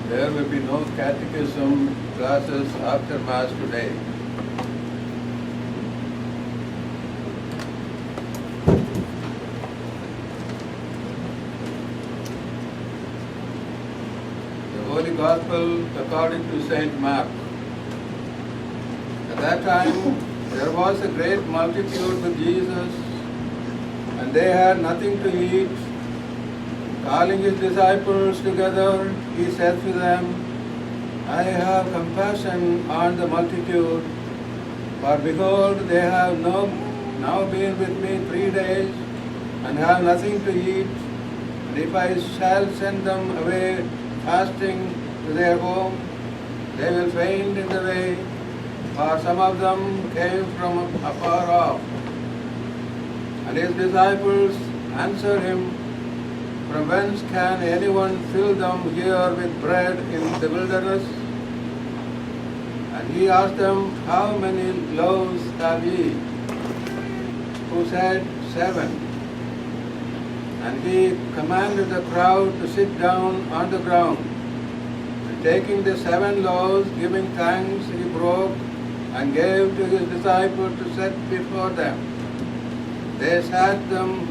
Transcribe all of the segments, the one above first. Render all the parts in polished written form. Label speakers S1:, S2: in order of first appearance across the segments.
S1: There will be no catechism classes after Mass today. The Holy Gospel according to Saint Mark. At that time, there was a great multitude with Jesus, and they had nothing to eat. Calling his disciples together, he said to them, I have compassion on the multitude, for behold, they have now been with me 3 days, and have nothing to eat. And if I shall send them away fasting to their home, they will faint in the way, for some of them came from afar off. And his disciples answered him, From whence can anyone fill them here with bread in the wilderness? And he asked them, How many loaves have ye? Who said, 7. And he commanded the crowd to sit down on the ground. And taking the 7 loaves, giving thanks, he broke and gave to his disciples to set before them. They sat them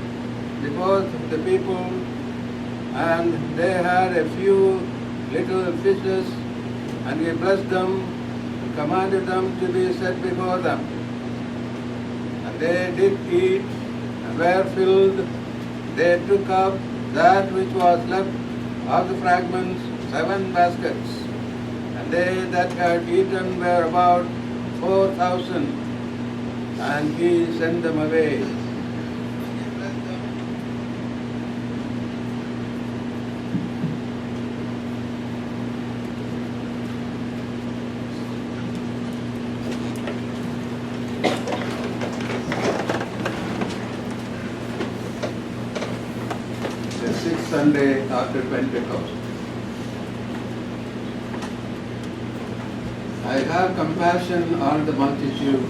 S1: before the people, and they had a few little fishes, and he blessed them and commanded them to be set before them. And they did eat and were filled. They took up that which was left of the fragments, 7 baskets. And they that had eaten were about 4,000, and he sent them away. The 6th Sunday after Pentecost. I have compassion on the multitude,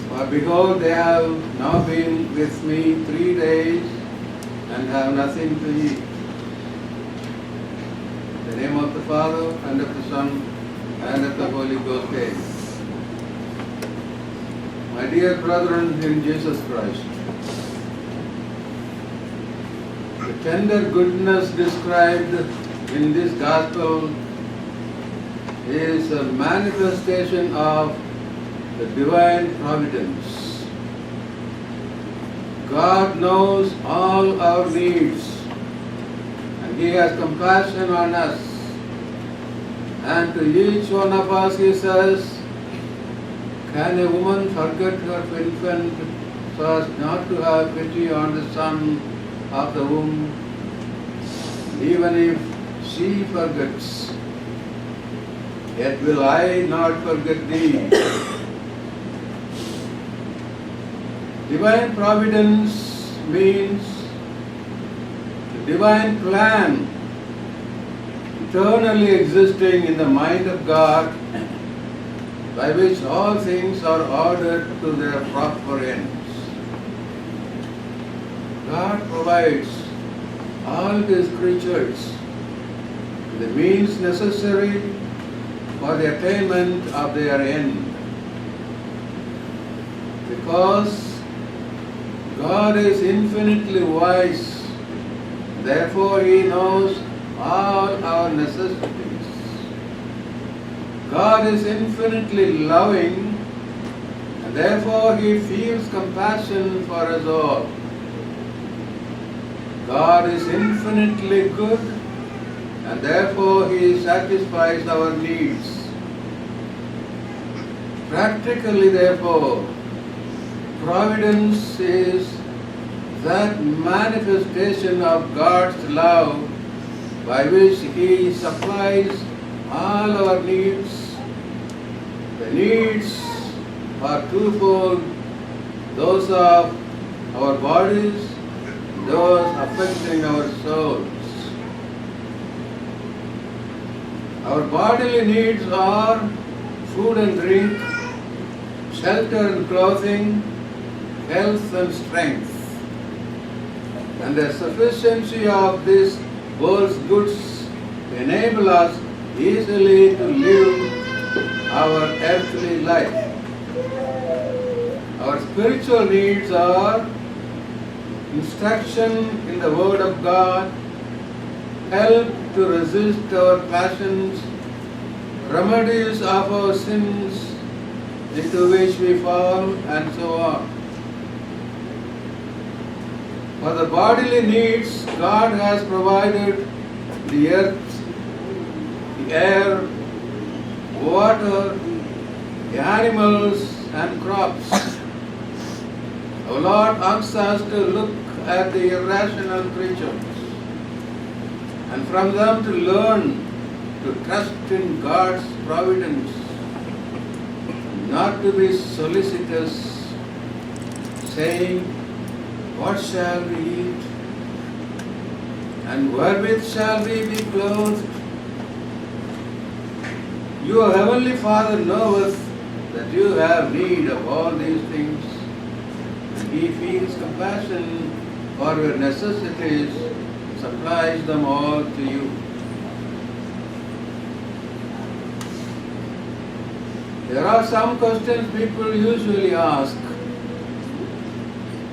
S1: for behold, they have now been with me 3 days, and have nothing to eat. In the name of the Father, and of the Son, and of the Holy Ghost. Amen. My dear brethren in Jesus Christ, the tender goodness described in this Gospel is a manifestation of the divine providence. God knows all our needs, and He has compassion on us. And to each one of us He says, can a woman forget her infant so as not to have pity on the son of the womb? Even if she forgets, yet will I not forget thee. Divine providence means the divine plan eternally existing in the mind of God, by which all things are ordered to their proper ends. God provides all His creatures the means necessary for the attainment of their end. Because God is infinitely wise, therefore He knows all our necessities. God is infinitely loving, and therefore He feels compassion for us all. God is infinitely good, and therefore He satisfies our needs. Practically, therefore, providence is that manifestation of God's love by which He supplies all our needs. The needs are twofold, those of our bodies, those affecting our souls. Our bodily needs are food and drink, shelter and clothing, health and strength. And the sufficiency of this world's goods to enable us easily to live our earthly life. Our spiritual needs are instruction in the Word of God, help to resist our passions, remedies of our sins into which we fall, and so on. For the bodily needs, God has provided the earth, the air, water, the animals, and crops. Our Lord asks us to look at the irrational creatures and from them to learn to trust in God's providence, not to be solicitous, saying, "What shall we eat? And wherewith shall we be clothed?" Your heavenly Father knoweth that you have need of all these things, and He feels compassion for your necessities, supplies them all to you. There are some questions people usually ask.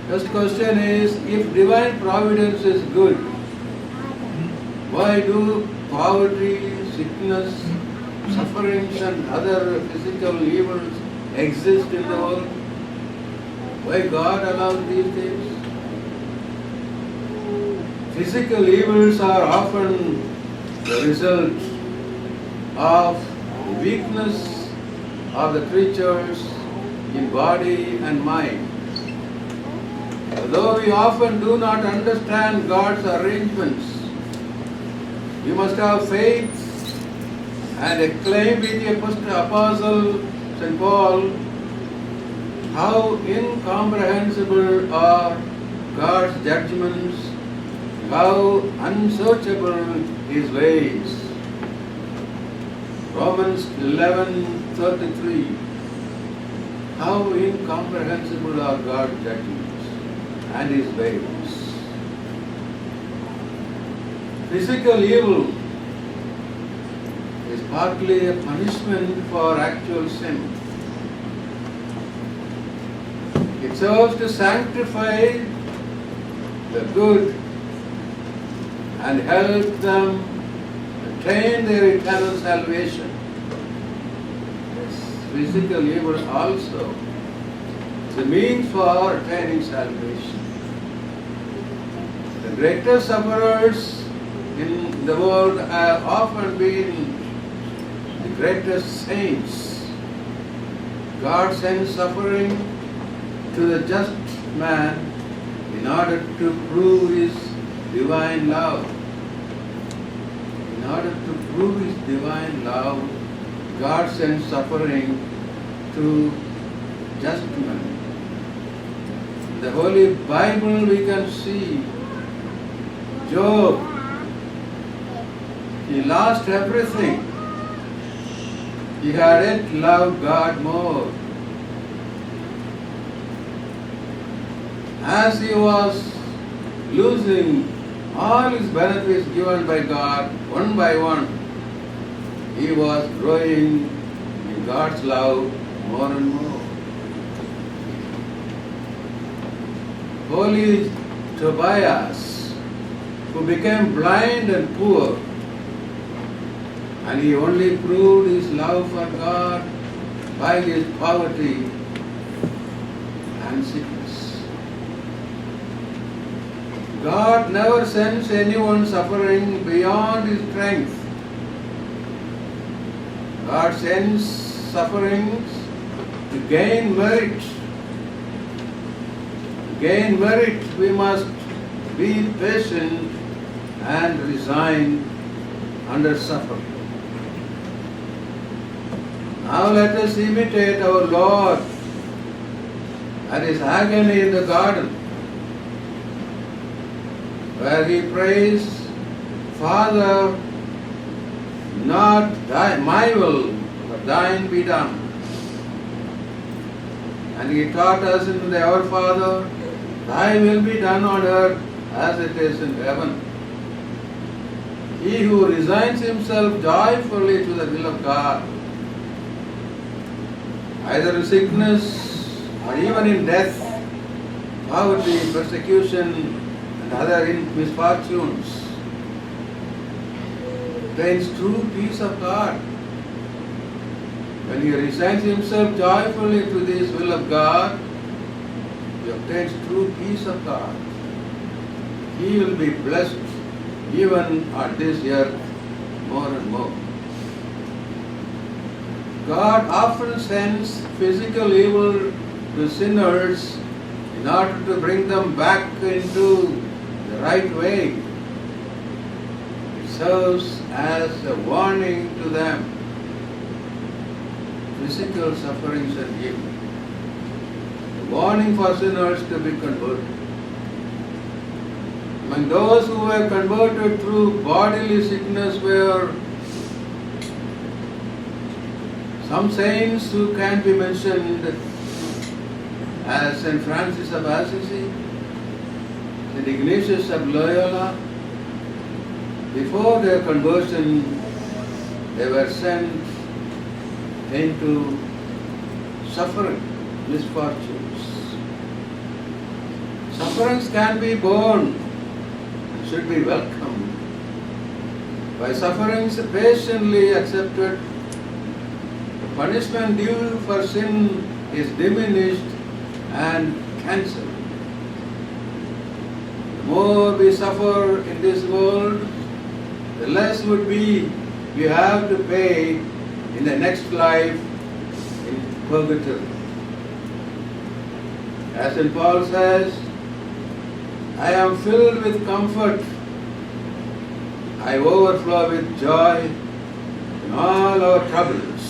S1: First question is, if divine providence is good, why do poverty, sickness, sufferings and other physical evils exist in the world? Why God allows these things? Physical evils are often the result of weakness of the creatures in body and mind. Although we often do not understand God's arrangements, we must have faith and acclaim with the Apostle St. Paul how incomprehensible are God's judgments, how unsearchable His ways. Romans 11:33. How incomprehensible are God's judgments and His ways. Physical evil is partly a punishment for actual sin. It serves to sanctify the good and help them attain their eternal salvation. Physical evil also is a means for attaining salvation. The greatest sufferers in the world have often been the greatest saints. God sends suffering to the just man in order to prove His divine love. In order to prove His divine love, God sends suffering to just men. In the Holy Bible we can see Job. He lost everything. He had yet loved God more. As he was losing all his benefits given by God one by one, he was growing in God's love more and more. Holy Tobias, who became blind and poor, and he only proved his love for God by his poverty and sickness. God never sends anyone suffering beyond his strength. God sends sufferings to gain merit. To gain merit, we must be patient and resigned under suffering. Now let us imitate our Lord at His agony in the garden, where He prays, "Father, not my will, but thine be done." And He taught us in the Our Father, "Thy will be done on earth as it is in heaven." He who resigns himself joyfully to the will of God, either in sickness or even in death, poverty, persecution, and other misfortunes, obtains true peace of God. When he resigns himself joyfully to this will of God, he obtains true peace of God. He will be blessed even on this earth more and more. God often sends physical evil to sinners in order to bring them back into the right way. It serves as a warning to them. Physical sufferings and evil. A warning for sinners to be converted. Among those who were converted through bodily sickness were some saints who can be mentioned as St. Francis of Assisi, St. Ignatius of Loyola. Before their conversion, they were sent into suffering, misfortunes. Sufferings can be borne and should be welcomed. By sufferings patiently accepted, the punishment due for sin is diminished and cancelled. The more we suffer in this world, the less would be we have to pay in the next life in purgatory. As St. Paul says, I am filled with comfort, I overflow with joy in all our troubles.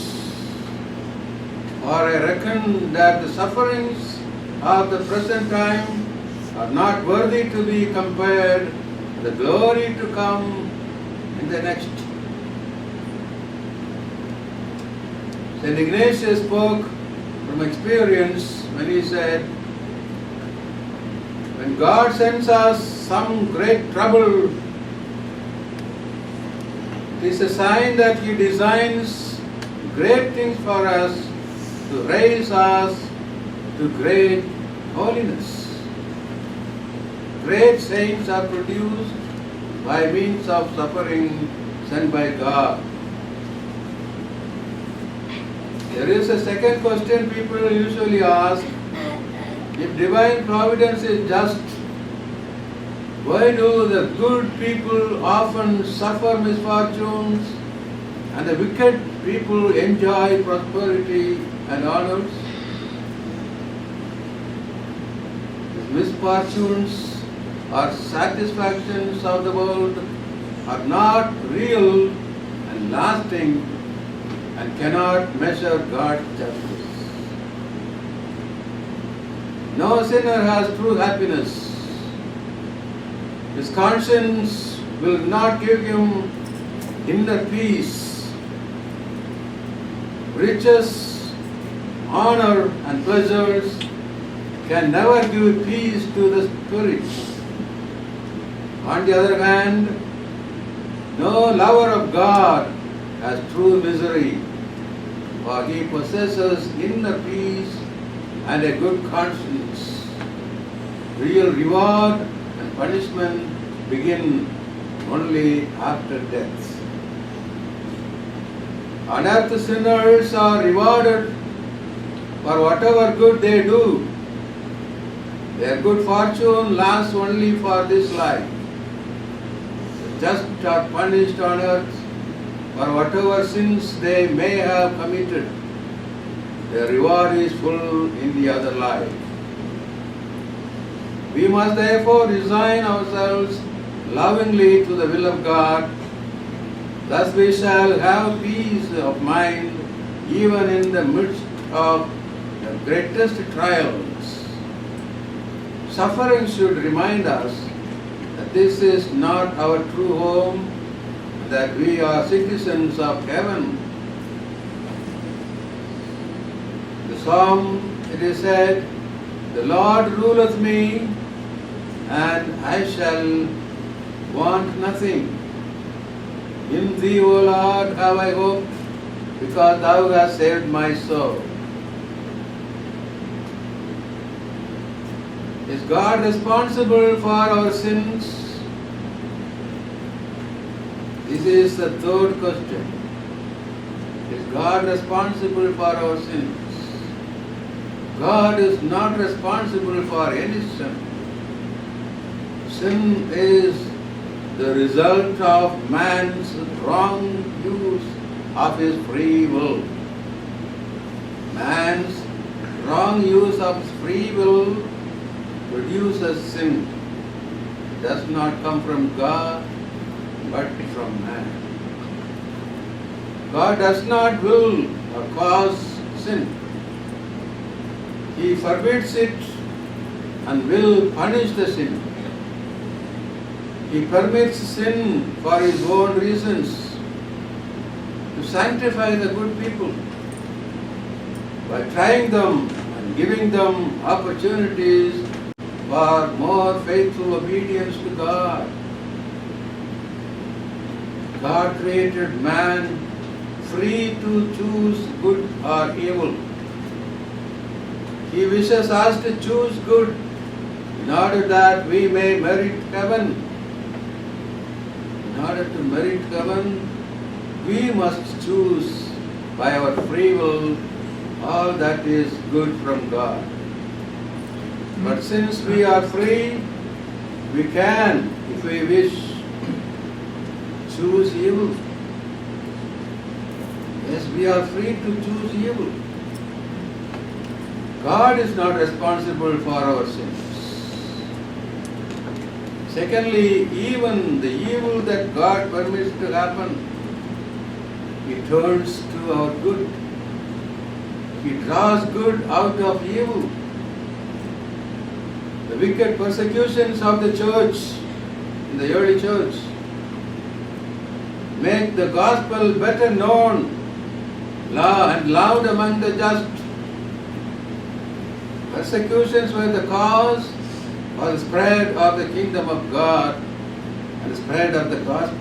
S1: For I reckon that the sufferings of the present time are not worthy to be compared with the glory to come in the next. St. Ignatius spoke from experience when he said, when God sends us some great trouble, it is a sign that He designs great things for us to raise us to great holiness. Great saints are produced by means of suffering sent by God. There is a second question people usually ask. If divine providence is just, why do the good people often suffer misfortunes and the wicked people enjoy prosperity and honors? These misfortunes or satisfactions of the world are not real and lasting and cannot measure God's justice. No sinner has true happiness. His conscience will not give him inner peace. Riches, honor, and pleasures can never give peace to the spirit. On the other hand, no lover of God has true misery, for he possesses inner peace and a good conscience. Real reward and punishment begin only after death. On earth, sinners are rewarded for whatever good they do. Their good fortune lasts only for this life. The just are punished on earth for whatever sins they may have committed. Their reward is full in the other life. We must therefore resign ourselves lovingly to the will of God. Thus we shall have peace of mind even in the midst of the greatest trials. Suffering should remind us that this is not our true home, that we are citizens of heaven. The psalm, it is said, the Lord ruleth me, and I shall want nothing. In thee, O Lord, have I hoped, because thou hast saved my soul. Is God responsible for our sins? This is the third question. Is God responsible for our sins? God is not responsible for any sin. Sin is the result of man's wrong use of his free will. Man's wrong use of his free will produces sin. It does not come from God, but from man. God does not will or cause sin. He forbids it and will punish the sin. He permits sin for his own reasons, to sanctify the good people by trying them and giving them opportunities for more faithful obedience to God. God created man free to choose good or evil. He wishes us to choose good in order that we may merit heaven. In order to merit heaven, we must choose by our free will all that is good from God. But since we are free, we can, if we wish, choose evil. Yes, we are free to choose evil. God is not responsible for our sins. Secondly, even the evil that God permits to happen, He turns to our good. He draws good out of evil. The wicked persecutions of the church, in the early church, make the gospel better known and loved among the just. Persecutions were the cause for the spread of the kingdom of God and the spread of the gospel.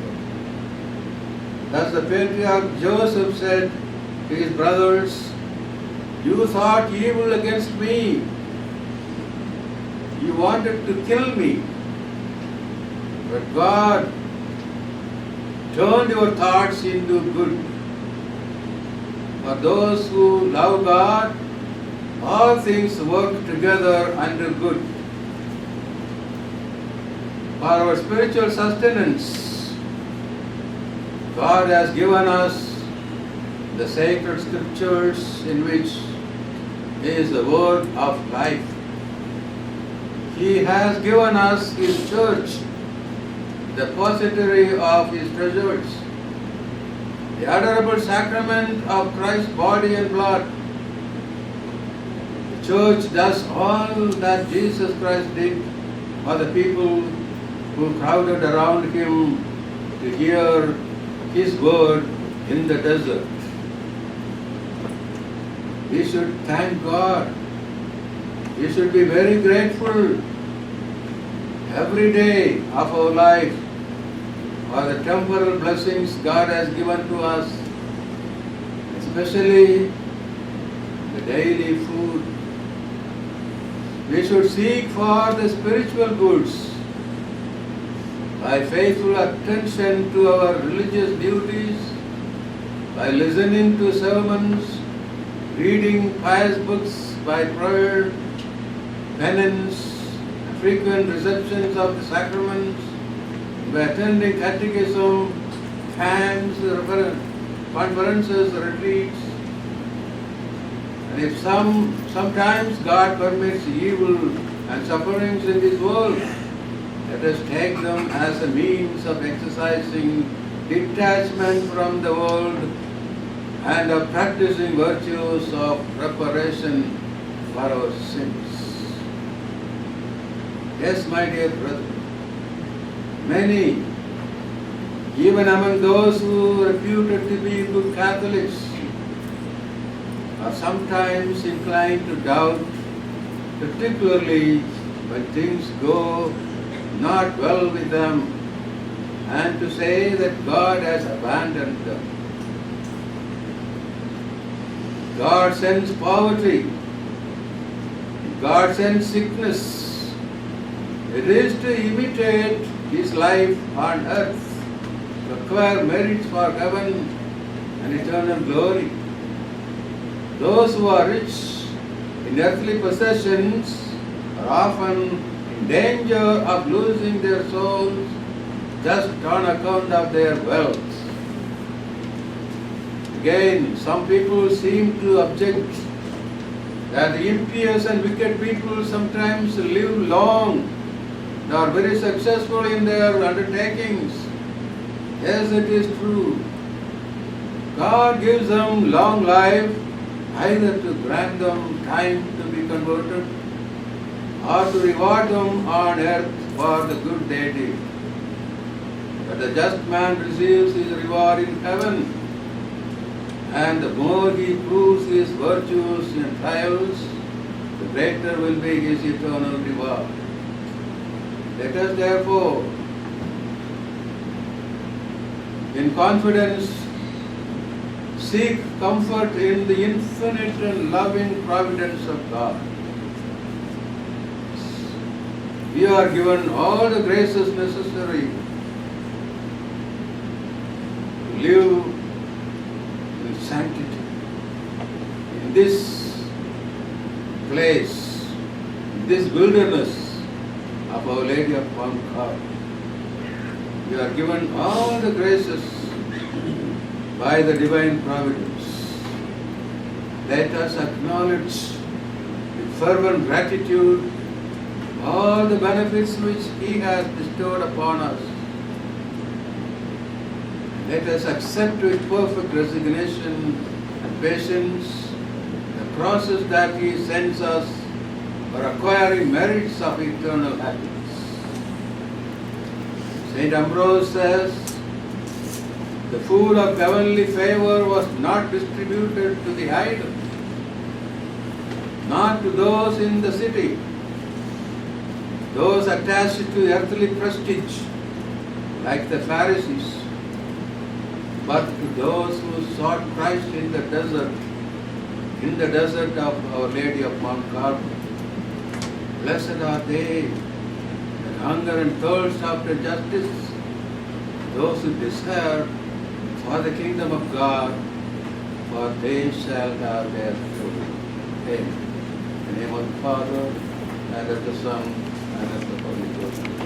S1: Thus the patriarch Joseph said to his brothers, "You thought evil against me. You wanted to kill me. But God turned your thoughts into good. For those who love God, all things work together unto good. For our spiritual sustenance, God has given us the sacred scriptures in which is the word of life. He has given us His church, the depository of His treasures, the adorable sacrament of Christ's body and blood. The church does all that Jesus Christ did for the people who crowded around Him to hear His word in the desert. We should thank God. We should be very grateful every day of our life for the temporal blessings God has given to us, especially the daily food. We should seek for the spiritual goods by faithful attention to our religious duties, by listening to sermons, reading pious books, by prayer, penance, frequent receptions of the sacraments, by attending catechism, camps, conferences, retreats. And if sometimes God permits evil and sufferings in this world, let us take them as a means of exercising detachment from the world and of practicing virtues of reparation for our sins. Yes, my dear brethren, many, even among those who are reputed to be good Catholics, are sometimes inclined to doubt, particularly when things go not well with them. and to say that God has abandoned them. God sends poverty. God sends sickness. It is to imitate His life on earth, to acquire merits for heaven and eternal glory. Those who are rich in earthly possessions are often in danger of losing their souls just on account of their wealth. Again, some people seem to object that the impious and wicked people sometimes live long and are very successful in their undertakings. Yes, it is true. God gives them long life either to grant them time to be converted or to reward them on earth for the good they did. But the just man receives his reward in heaven, and the more he proves his virtues in trials, the greater will be his eternal reward. Let us therefore, in confidence, seek comfort in the infinite and loving providence of God. We are given all the graces necessary to live in sanctity. In this place, in this wilderness of Our Lady of Mount Carmel, we are given all the graces by the divine providence. Let us acknowledge with fervent gratitude all the benefits which He has bestowed upon us. Let us accept with perfect resignation and patience the process that He sends us for acquiring merits of eternal happiness. Saint Ambrose says, the food of heavenly favor was not distributed to the idle, not to those in the city, those attached to earthly prestige, like the Pharisees, but to those who sought Christ in the desert of Our Lady of Mount Carmel. Blessed are they that hunger and thirst after justice, those who desire for the kingdom of God, for they shall have their fill. Amen. In the name of the Father, and of the Son, and of the Holy Ghost.